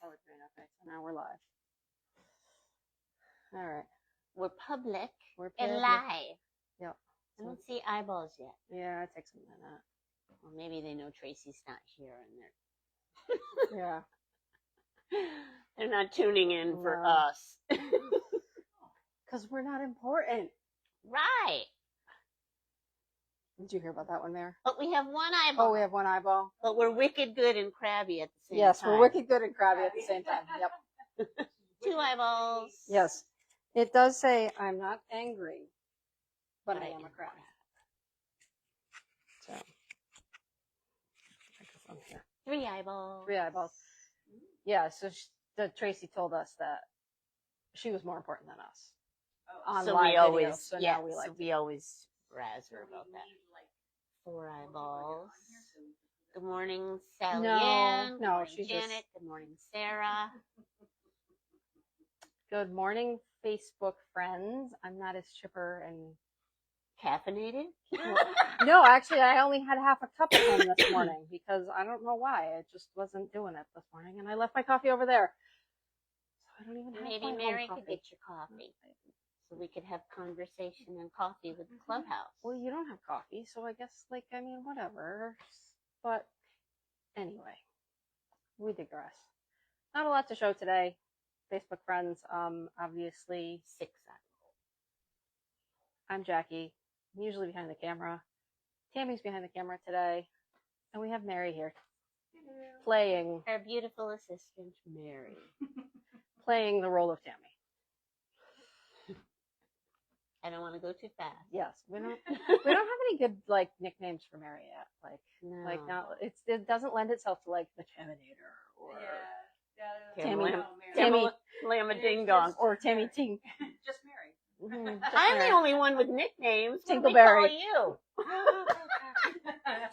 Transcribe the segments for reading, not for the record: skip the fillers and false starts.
color green. Okay, so now we're live. All right. We're public. We're and public. live. Yep. I don't see eyeballs yet. Yeah, it takes a minute. Or maybe they know Tracy's not here and Yeah. they're not tuning in for No. us. Because we're not important. Right. Did you hear about that one, Mayor? But we have one eyeball. Oh, we have one eyeball. But we're wicked good and crabby at the same time. Yes, we're wicked good and crabby at the same time. Yep. 2 eyeballs. Yes. It does say, I'm not angry, but I am a crab. So, microphone here. 3 eyeballs. 3 eyeballs. Yeah, so Tracy told us that she was more important than us. On So live we always, video, so yeah, now we like so we always razz her about that. 4 eyeballs. Good morning, Sally Ann. Good morning, she's Janet. just... Good morning, Sarah. Good morning, Facebook friends. I'm not as chipper and Caffeinated? no, actually, I only had half a cup of them this morning because I don't know why. I just wasn't doing it this morning, and I left my coffee over there. So I don't even have Maybe my Mary home could coffee. get your coffee so we could have conversation and coffee with Clubhouse. Well, you don't have coffee, so I guess, whatever. But anyway, we digress. Not a lot to show today. Facebook friends, obviously. 6 I'm Jackie. I'm usually behind the camera. Tammy's behind the camera today. And we have Mary here. Playing. Our beautiful assistant, Mary. Playing the role of Tammy. I don't want to go too fast. Yes. We don't have any good, nicknames for Mary yet. No. It doesn't lend itself to, the Terminator or Tammy Lama Ding Dong. Or Tammy Tink. Just Mary. I'm the only one with nicknames. What do we Tinkleberry. call you?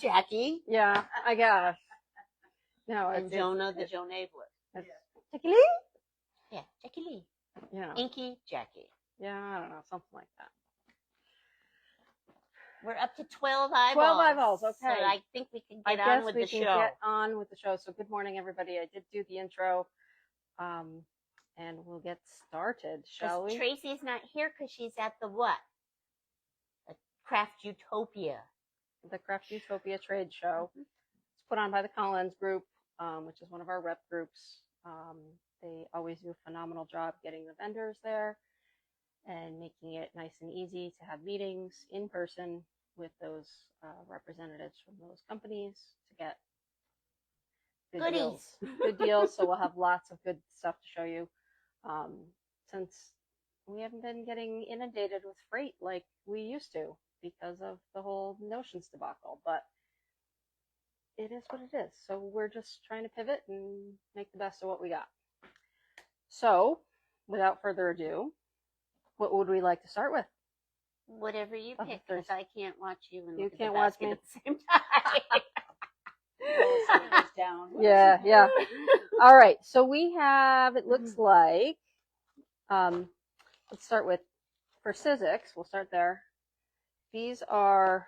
Jackie. Yeah, I guess. No, And Jonah, the Joe Nabler. Jackie Lee? Yeah, Jackie Lee. Yeah. Inky Jackie. Yeah, I don't know, something like that. We're up to 12 eyeballs. 12 eyeballs, okay. So I think we can get on with the show. Get on with the show. So good morning, everybody. I did do the intro, and we'll get started, shall we? Tracy's not here because she's at the what? The Craft Utopia. The Craft Utopia trade show. It's put on by the Collins Group, which is one of our rep groups. They always do a phenomenal job getting the vendors there and making it nice and easy to have meetings in person with those representatives from those companies to get good deals. Good deals. So we'll have lots of good stuff to show you. Since we haven't been getting inundated with freight like we used to because of the whole Notions debacle, but it is what it is. So we're just trying to pivot and make the best of what we got. So without further ado, what would we like to start with? Whatever you pick, because I can't watch you and you look can't at the watch me at the same time. Down. Yeah. All right. So we have, it looks like, let's start with, for Sizzix, we'll start there. These are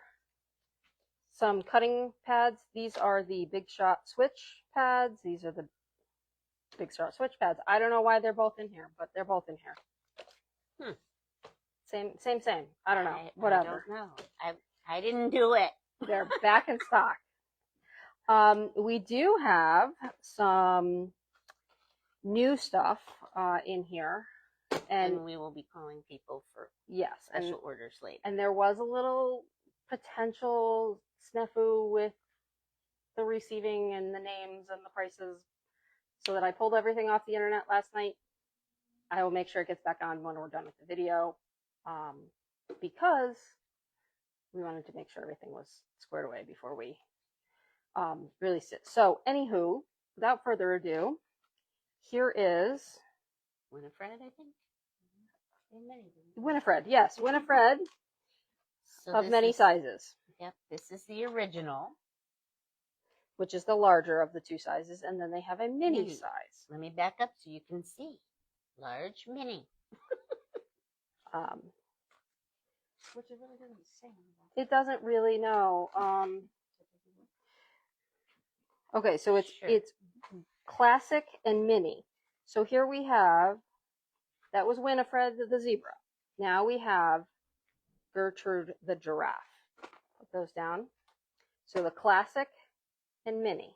some cutting pads. These are the Big Shot switch pads. These are the Big Shot switch pads. I don't know why they're both in here, but they're both in here. Same. I don't know. Whatever. I don't know. I didn't do it. They're back in stock. We do have some new stuff in here. And we will be calling people for special orders later. And there was a little potential snafu with the receiving and the names and the prices, so that I pulled everything off the internet last night. I will make sure it gets back on when we're done with the video, because we wanted to make sure everything was squared away before we released it. So, anywho, without further ado, here is Winifred, I think. Winifred, yes, Winifred, so of many sizes. Yep, this is the original, which is the larger of the 2 sizes, and then they have a mini size. Let me back up so you can see. Large, mini. Which it really doesn't say. It doesn't really know. Okay, so it's Classic and Mini. So here we have, that was Winifred the zebra. Now we have Gertrude the giraffe. Put those down. So the Classic and Mini.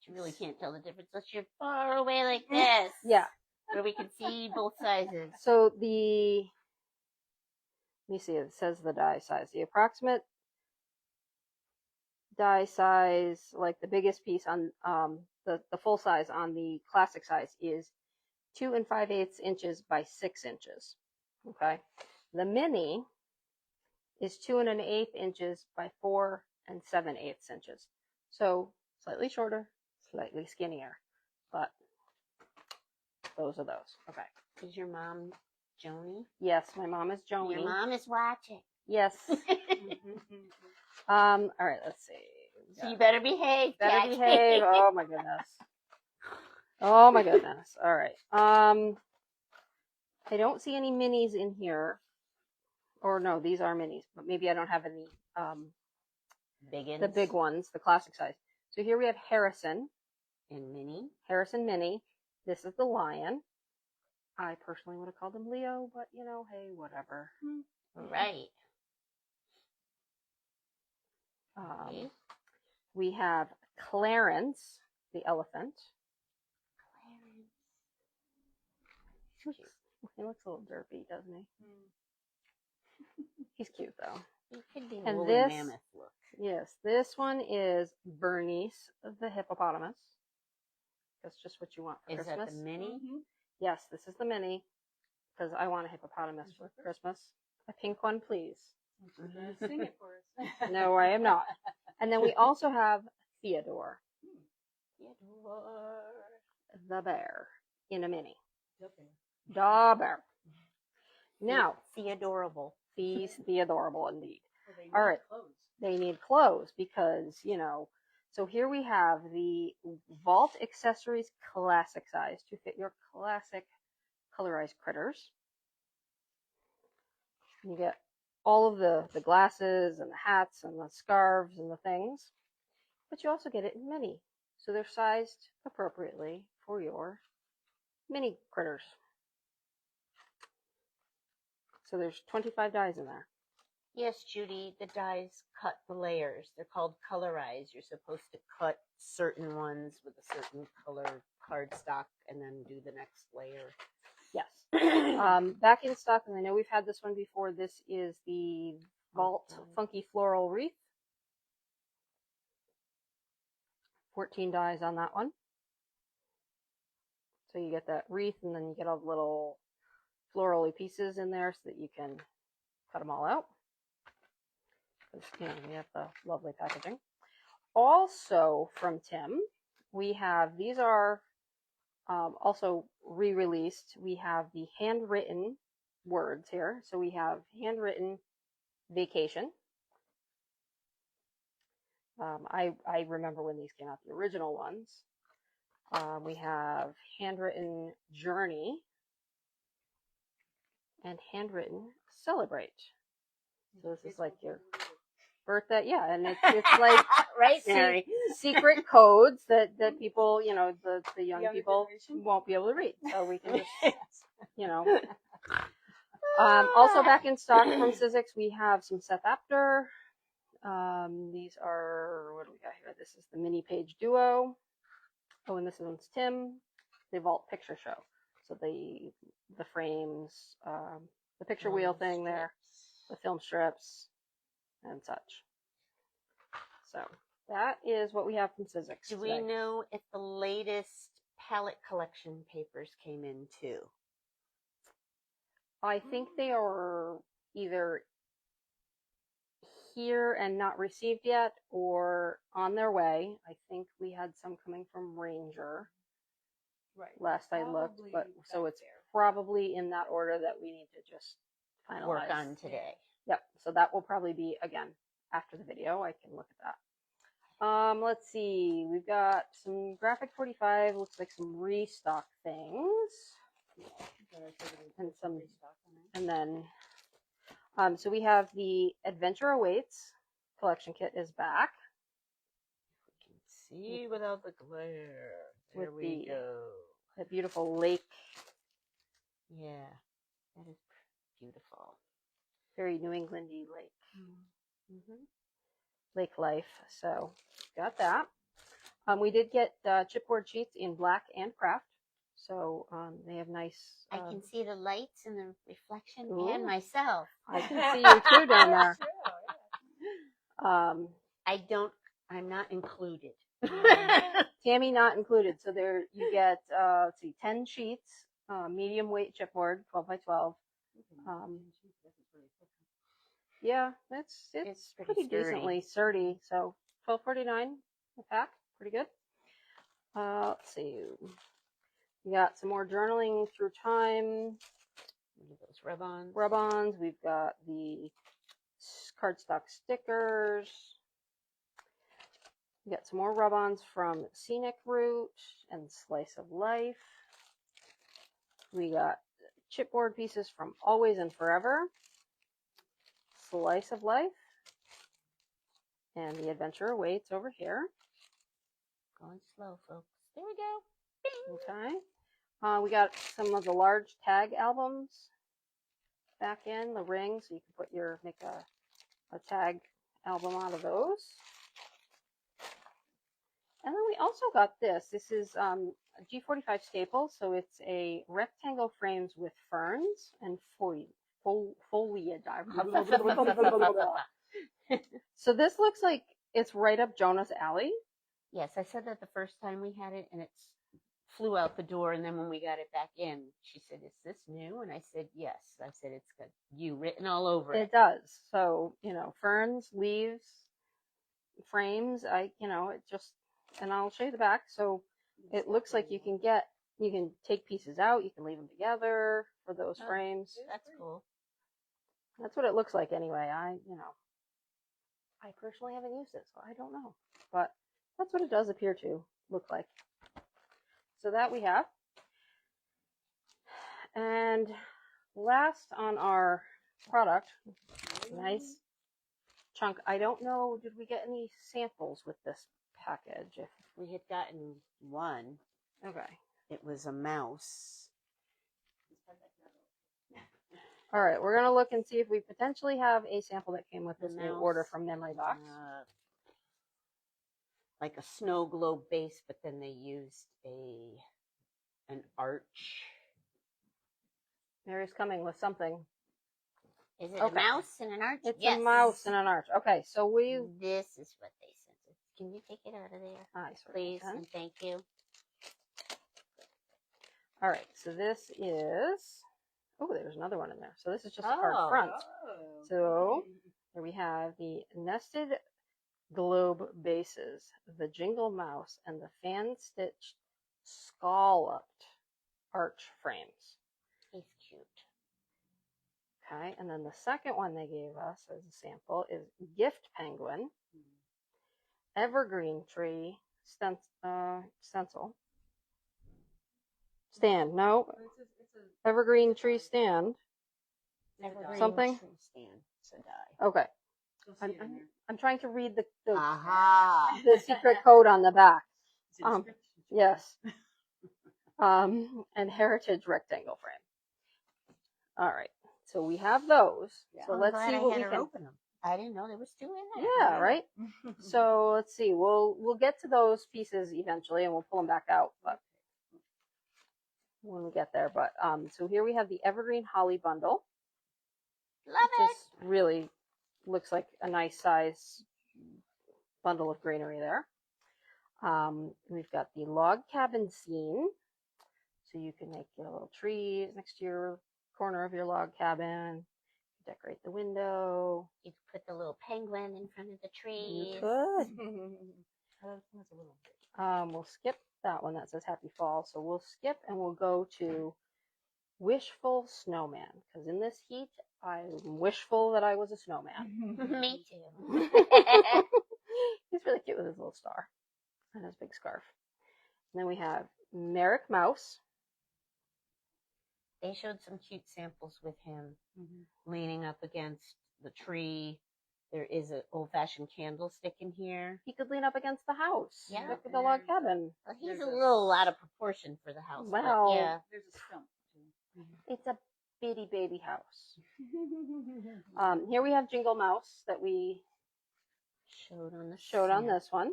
You really can't tell the difference unless you're far away like this. Yeah. Where we can see both sizes. So let me see, it says the die size. The approximate die size, like the biggest piece on the full size on the classic size is 2 5/8 inches by 6 inches. Okay. The mini is 2 1/8 inches by 4 7/8 inches. So slightly shorter, slightly skinnier, but those are those. Okay. Is your mom Joni? Yes, my mom is Joni. Your mom is watching. Yes. All right, let's see. So you better behave. Better Jackie. behave. Oh my goodness. Oh my goodness. All right. I don't see any minis in here. Or no, these are minis, but maybe I don't have any the big ones, the classic size. So here we have Harrison and Minnie. Harrison Mini. This is the lion. I personally would have called him Leo, but you know, hey, whatever. Right. Okay. We have Clarence, the elephant. Clarence. He looks a little derpy, doesn't he? He's cute though. He could be a and woolly this, mammoth look. Yes, this one is Bernice the hippopotamus. That's just what you want for Christmas. Is that the mini? Mm-hmm. Yes, this is the mini because I want a hippopotamus for Christmas. A pink one, please. Sing it for us. No, I am not. And then we also have Theodore. Theodore. The bear in a mini. Okay. Da bear. Now, Theodorable. the adorable indeed. Well, they need All right. clothes. They need clothes because, you know, so here we have the Vault Accessories classic size to fit your classic colorized critters. You get all of the glasses and the hats and the scarves and the things, but you also get it in mini. So they're sized appropriately for your mini critters. So there's 25 dies in there. Yes, Judy, the dies cut the layers. They're called colorize. You're supposed to cut certain ones with a certain color cardstock and then do the next layer. Yes. Back in stock, and I know we've had this one before, this is the Vault Funky Floral Wreath. 14 dies on that one. So you get that wreath, and then you get all the little florally pieces in there so that you can cut them all out. You know, we have the lovely packaging. Also from Tim, we have, these are also re-released. We have the handwritten words here. So we have handwritten vacation. I remember when these came out, the original ones. We have handwritten journey and handwritten celebrate. So this is like your birthday, yeah, and it's like right, Mary. secret codes that people, you know, the young people generation won't be able to read. So we can just, you know. Also back in stock from Sizzix, we have some Seth Apter. These are, what do we got here? This is the mini page duo. Oh, and this one's Tim, the Vault Picture Show. So the frames, the picture wheel thing there, the film strips, and such. So that is what we have from Sizzix. Do we know if the latest palette collection papers came in too? I think they are either here and not received yet or on their way. I think we had some coming from Ranger. Right. Last I looked, Probably but so back it's probably in that order that we need to just finalize. Work on today. Yep. So that will probably be again after the video. I can look at that. Let's see. We've got some Graphic 45. Looks like some restock things, and some, and then so we have the Adventure Awaits collection kit is back. See without the glare. There With we go. the beautiful lake. Yeah, that is beautiful. Very New Englandy lake. Lake life. So got that. We did get chipboard sheets in black and craft. So they have nice. I can see the lights and the reflection Ooh. and myself. I can see you too down there. I'm not included. Tammy not included. So there you get let's see, 10 sheets, medium weight chipboard, 12 by 12. Yeah, it's pretty decently sturdy. So $12.49 a pack, pretty good. Let's see. We got some more journaling through time. Those rub-ons. Rub-ons. We've got the cardstock stickers. We got some more rub-ons from Scenic Route and Slice of Life. We got chipboard pieces from Always and Forever, Slice of Life, and The Adventure Awaits over here. Going slow, folks. There we go. Bing. Okay. We got some of the large tag albums back in the ring, so you can make a tag album out of those. And then we also got this. This is a G45 staple, so it's a rectangle frames with ferns and foliage. So this looks like it's right up Jonah's alley. Yes, I said that the first time we had it, and it flew out the door. And then when we got it back in, she said, "Is this new?" And I said, "Yes." I said, "It's got you written all over it." It does. So ferns, leaves, frames. It just, and I'll show you the back. So it looks like you can take pieces out. You can leave them together for those frames. That's cool. That's what it looks like anyway. I personally haven't used it, so I don't know. But that's what it does appear to look like. So that we have. And last on our product, nice chunk. I don't know, did we get any samples with this package? If we had gotten one. Okay. It was a mouse. All right, we're going to look and see if we potentially have a sample that came with this new order from Memory Box. Like a snow globe base, but then they used an arch. Mary's coming with something. Is it a mouse and an arch? It's a mouse and an arch. Okay, so this is what they sent us. Can you take it out of there? Please, and thank you. All right, so this is... Oh, there's another one in there. So this is just a card front. So here we have the nested globe bases, the jingle mouse, and the fan-stitched scalloped arch frames. He's cute. Okay, and then the second one they gave us as a sample is gift penguin, evergreen tree stencil. Stand, no. Evergreen tree stand. Evergreen something? Tree stand. It's a die. Okay. I'm trying to read the secret code on the back. Yes. And heritage rectangle frame. All right. So we have those. Yeah. So let's see what we can open them. I didn't know there was two in there. Yeah, right. So let's see. We'll get to those pieces eventually, and we'll pull them back out, but when we get there. But so here we have the Evergreen Holly bundle. Love it. Just really looks like a nice size bundle of greenery there. We've got the log cabin scene, so you can make your little tree next to your corner of your log cabin. Decorate the window. You could put the little penguin in front of the tree. You could. We'll skip that one that says Happy Fall. So we'll skip and we'll go to Wishful Snowman. Because in this heat, I'm wishful that I was a snowman. Me too. He's really cute with his little star and his big scarf. And then we have Merrick Mouse. They showed some cute samples with him leaning up against the tree. There is an old-fashioned candlestick in here. He could lean up against the house. Yeah. Look at the log cabin. Well, he's There's a a little out of proportion for the house. but Well, yeah. There's a stump too. It's a bitty baby house. Here we have Jingle Mouse that we Showed on the showed on snap. this one.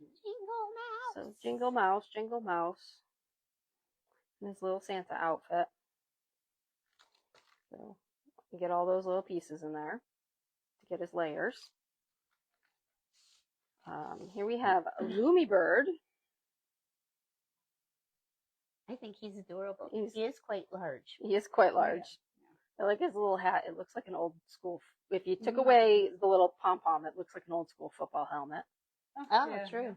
Jingle Mouse. So Jingle Mouse, in his little Santa outfit. So you get all those little pieces in there to get his layers. Here we have a Loomy Bird. I think he's adorable. He's- He is quite large. He is quite large. I like his little hat. It looks like an old school. If you took away the little pom pom, it looks like an old school football helmet. Oh, Yeah. true.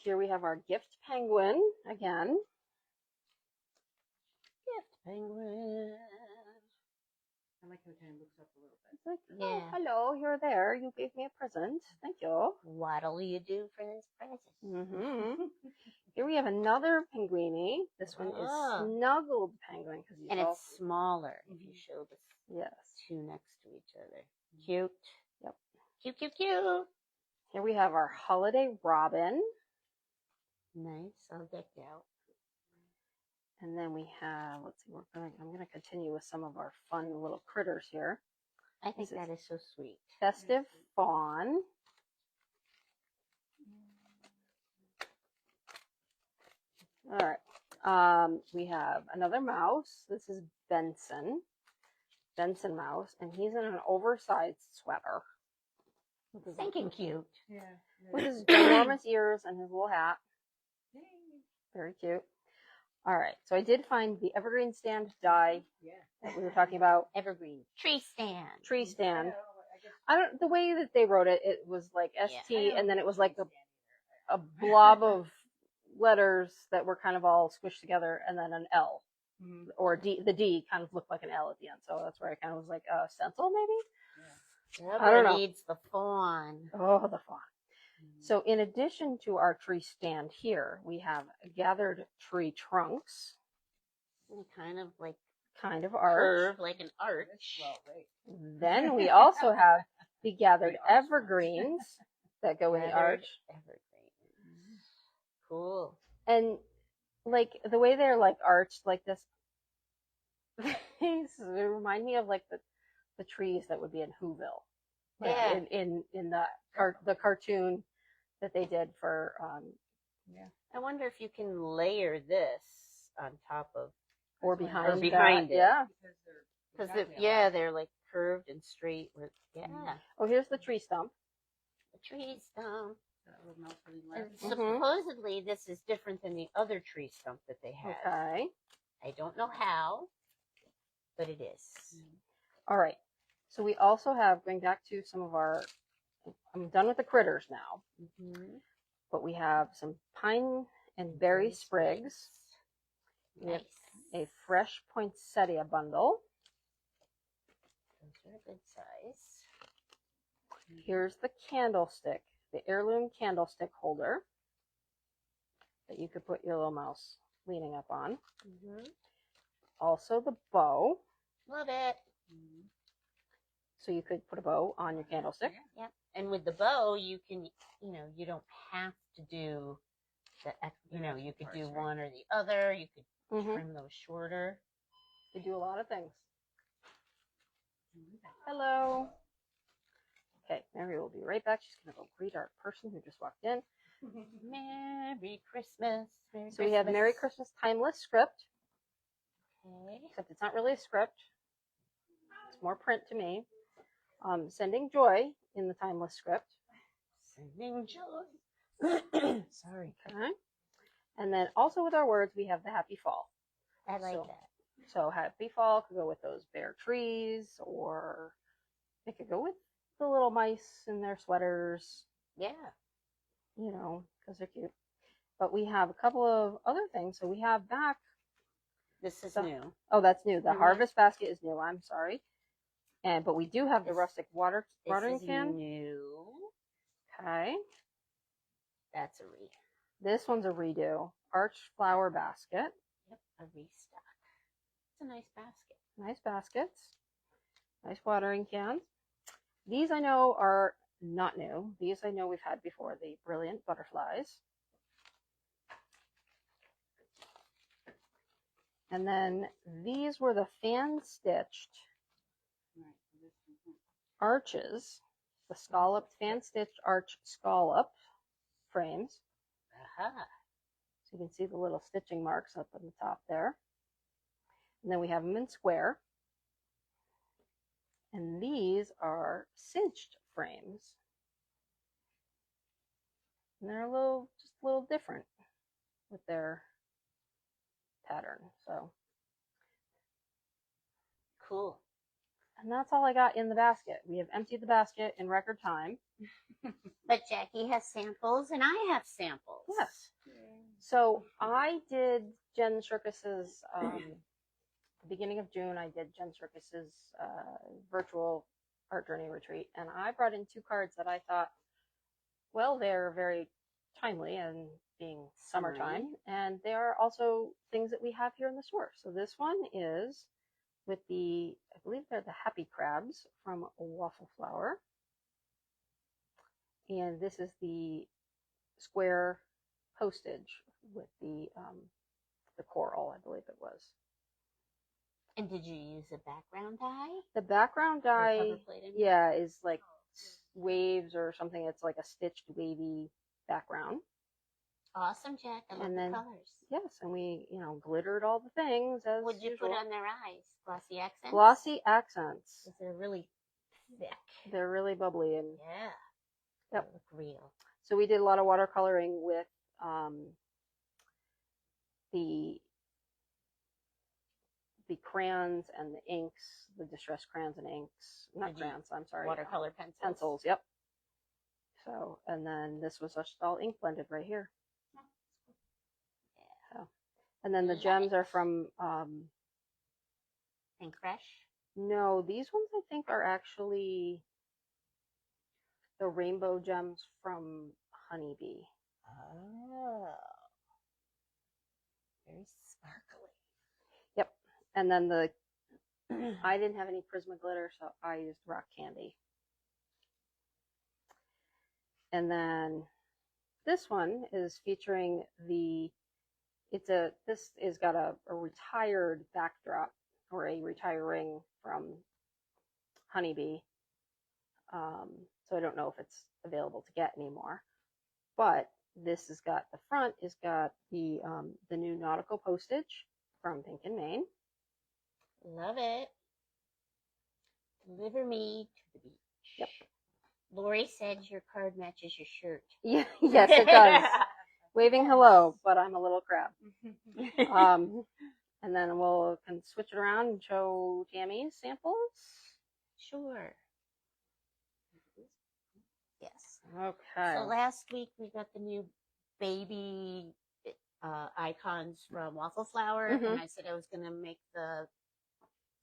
Here we have our gift penguin again. Gift penguin. I like how it kind of looks up a little bit. It's like, Yeah. oh, hello, you're there. You gave me a present. Thank you. What'll you do for this present? Mm-hmm. Here we have another penguini. This one is Ah. snuggled penguin because he's And all, it's smaller if you show the yes. two next to each other. Cute. Yep. Cute, cute, cute. Here we have our holiday robin, Nice. All decked out. and then we have. Let's see. I'm gonna continue with some of our fun little critters here. I think This is- that is so sweet. Festive fawn. All right. We have another mouse. This is Benson Mouse, and he's in an oversized sweater with his, Thinking cute. Yeah. with his enormous ears and his little hat. Very cute. All right. So I did find the evergreen stand die Yeah. that we were talking about. Evergreen. Tree stand. Tree stand. I guess I don't. The way that they wrote it, it was like ST, I don't and then know it was tree like stand a blob of letters that were kind of all squished together, and then an L either. Mhm. or D. The D kind of looked like an L at the end, so that's where I kind of was like, stencil maybe. I don't know. Needs the fawn. Oh, the font. So in addition to our tree stand here, we have gathered tree trunks, And kind of like kind of arch. curve, like an arch. Well, wait. Then we also have the gathered The arch ones. evergreens that go in the Gathered arch. evergreen. Cool. And like the way they're like arched like this, they remind me of like the trees that would be in Whoville. Like Yeah. in the cartoon that they did for I wonder if you can layer this on top of, or That's behind why- Or behind that. it. Yeah. Because because they're like curved and straight with, Oh, here's the tree stump. the tree stump. And Mhm. supposedly this is different than the other tree stump that they had. Okay. I don't know how, but it is. All right. So we also have, going back to some of our, I'm done with the critters now, Mm-hmm. but we have some pine and berry sprigs. We have Nice. a fresh poinsettia bundle. Those are a good size. Here's the candlestick, the heirloom candlestick holder that you could put your little mouse leaning up on. Mm-hmm. Also the bow, Love it. so you could put a bow on your candlestick. Yep. And with the bow, you can, you don't have to do the, you could do one or the other. You could Mm-hmm. trim those shorter. They do a lot of things. Hello. Okay, Mary will be right back. She's going to go greet our person who just walked in. Merry Christmas. Merry So we have Merry Christmas Timeless script, Okay. except it's not really a script. It's more print to me. Sending joy in the Timeless script. Sending joy. Sorry. Okay. And then also with our words, we have the Happy Fall. I like So- that. So Happy Fall could go with those bare trees, or it could go with the little mice in their sweaters, Yeah. because they're cute. But we have a couple of other things. So we have back, This is So- new. oh, that's new. The Mhm. harvest basket is new. I'm sorry. But we do have the This- rustic watering This is can. new. Okay. That's a re. This one's a redo. Arch flower basket. Yep, a restock. It's a nice basket. Nice baskets. Nice watering cans. These I know are not new. These I know we've had before, the Brilliant Butterflies. And then these were the fan-stitched arches, the scalloped fan-stitched arch scallop frames. Aha. So you can see the little stitching marks up on the top there. And then we have them in square. And these are cinched frames. And they're just a little different with their pattern. So Cool. and that's all I got in the basket. We have emptied the basket in record time. But Jackie has samples and I have samples. Yes. So I did Jen Circus's, beginning of June, I did Jen Circus's virtual art journey retreat. And I brought in 2 cards that I thought, well, they're very timely and being summertime. And they are also things that we have here in the store. So this one is with I believe they're the Happy Crabs from Waffle Flower. And this is the square postage with the coral, I believe it was. And did you use a background dye? The background dye, yeah, is like waves or something. It's like a stitched wavy background. Awesome, Jack. I love the colors. Yes, and we, glittered all the things as What'd you usual. put on their eyes? Glossy accents? Glossy accents. Because they're really thick. They're really bubbly and yeah. Yep. They look real. So we did a lot of watercoloring with the crayons and the inks, the distress crayons and inks. Not crayons, I'm sorry. Watercolor pencils. Pencils, yep. So, and then this was just all ink blended right here. Yeah. So, and then the gems are from Ink Fresh? No, these ones I think are actually the rainbow gems from Honeybee. Oh. Very sparkly. Yep. And then I didn't have any Prisma glitter, so I used rock candy. And then this one is featuring this is got a retired backdrop or a retiring from Honeybee. So I don't know if it's available to get anymore. But this has got the front has got the new nautical postage from Pink and Main. Love it. Deliver me to the beach. Yep. Lori said your card matches your shirt. Yeah, yes, it does. Waving hello, but I'm a little crab. And then can switch it around and show Tammy's samples. Sure. Yes. Okay. So last week we got the new baby icons from Waffle Flower, and I said I was going to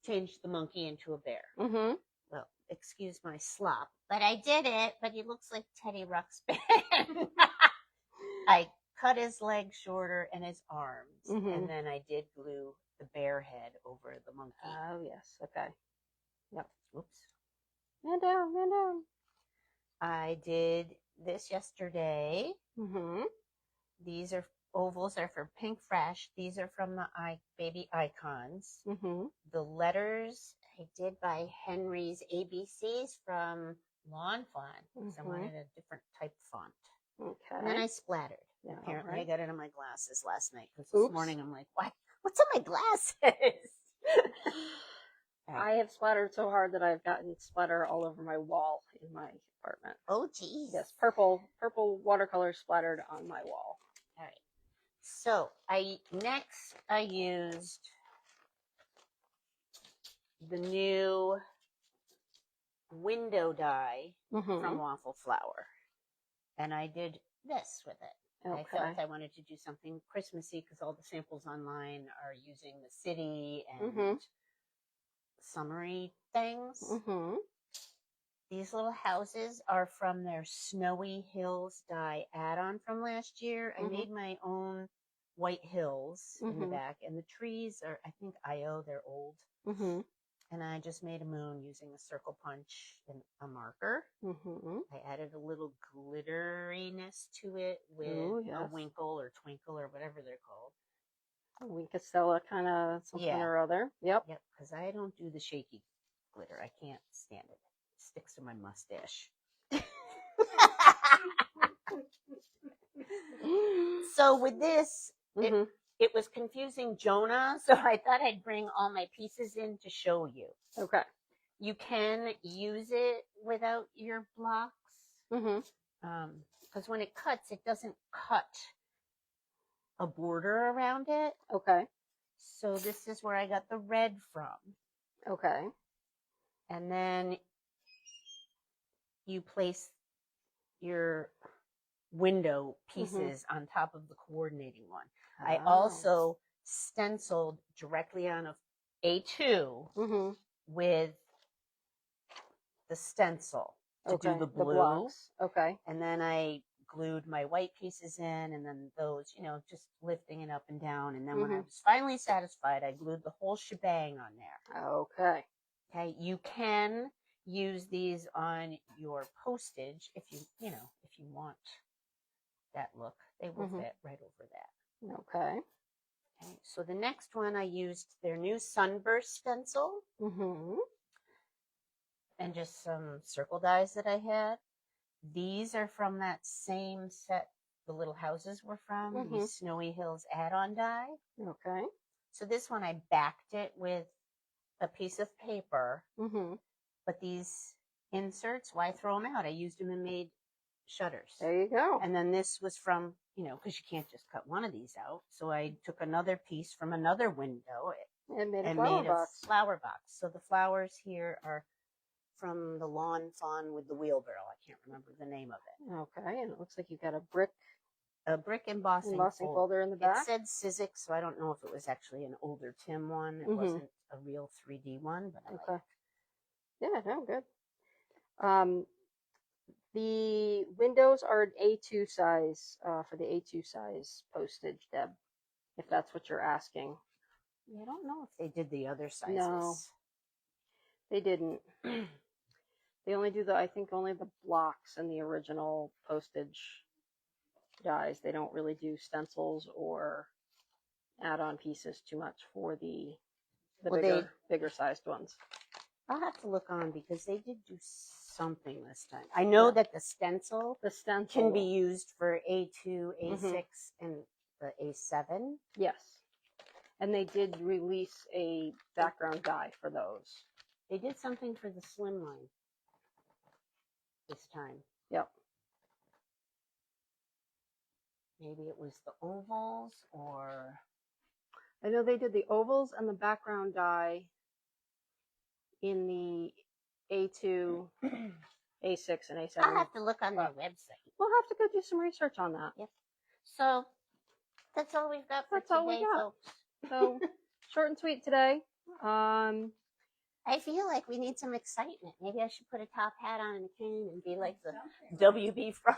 change the monkey into a bear. Mm-hmm. Well, excuse my slop, but I did it. But he looks like Teddy Ruxpin. I cut his legs shorter and his arms, and then I did glue the bear head over the monkey. Oh yes. Okay. Yep. Whoops. Man down. Man down. I did this yesterday. Mm-hmm. These ovals are for Pink Fresh. These are from the baby icons. Mm-hmm. The letters I did by Henry's ABCs from Lawn Fawn. So I wanted a different type font. Okay. And then I splattered. Yeah, apparently right. I got it on my glasses last night. Because this morning I'm like, what's on my glasses? I have splattered so hard that I've gotten splatter all over my wall in my apartment. Oh, geez. Yes, purple watercolor splattered on my wall. All right. So I used the new window die from Waffle Flower, and I did this with it. Okay. I felt I wanted to do something Christmassy because all the samples online are using the city and summery things. Mm-hmm. These little houses are from their Snowy Hills die add-on from last year. I made my own white hills in the back, and the trees are, I think, they're old. And I just made a moon using a circle punch and a marker. Mm-hmm. I added a little glitteriness to it with Ooh, a yes. winkle or twinkle or whatever they're called. Winkacella kind of something Yeah. or other. Yep. Yep, because I don't do the shaky glitter. I can't stand it. It sticks to my mustache. So with this, Mm-hmm. it was confusing Jonah, so I thought I'd bring all my pieces in to show you. Okay. You can use it without your blocks, Mm-hmm. because when it cuts, it doesn't cut a border around it. Okay. So this is where I got the red from. Okay. And then you place your window pieces on top of the coordinating one. I Oh. also stenciled directly on a A2 Mm-hmm. with the stencil to Okay. do the The blue. blocks. Okay. And then I glued my white pieces in, and then those, just lifting it up and down. And then when I was finally satisfied, I glued the whole shebang on there. Okay. Okay. You can use these on your postage if you want that look. They will fit right over that. Okay. Okay. So the next one, I used their new Sunburst stencil Mm-hmm. and just some circle dies that I had. These are from that same set the little houses were from, the Snowy Hills add-on die. Okay. So this one, I backed it with a piece of paper, Mm-hmm. but these inserts, why throw them out? I used them and made shutters. There you go. And then this was from, because you can't just cut one of these out. So I took another piece from another window And made a and flower made box. a flower box. So the flowers here are from the lawn fawn with the wheelbarrow. I can't remember the name of it. Okay. And it looks like you got a brick Embossing folder in the back. It said Sizzix, so I don't know if it was actually an older Tim one. It wasn't a real 3D one, but I like it. Yeah, no, good. The windows are an A2 size, for the A2 size postage, Deb, if that's what you're asking. I don't know if they did the other sizes. No, they didn't. They only do I think only the blocks and the original postage dies. They don't really do stencils or add-on pieces too much for the bigger sized ones. I'll have to look on because they did do something this time. I know that the stencil can be used for A2, A6, and the A7. Yes. And they did release a background die for those. They did something for the slimline this time. Yep. Maybe it was the ovals, or I know they did the ovals and the background die in the A2, A6, and A7. I'll have to look on their website. We'll have to go do some research on that. Yep. So that's all we've got for today, folks. So short and sweet today. I feel like we need some excitement. Maybe I should put a top hat on and a cane and be like the WB Frog.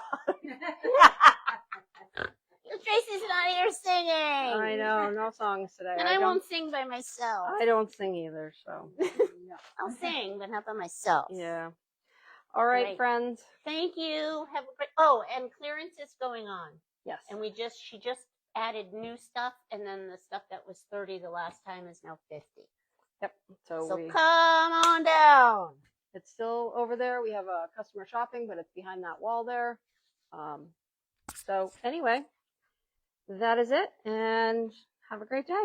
Tracy's not here singing. I know, no songs today. And I won't sing by myself. I don't sing either, so. I'll sing, but not by myself. Yeah. All right, friends. Thank you. Have a great. Oh, and clearance is going on. Yes. And she just added new stuff, and then the stuff that was 30 the last time is now 50. Yep. So come on down. It's still over there. We have a customer shopping, but it's behind that wall there. So anyway, that is it, and have a great day.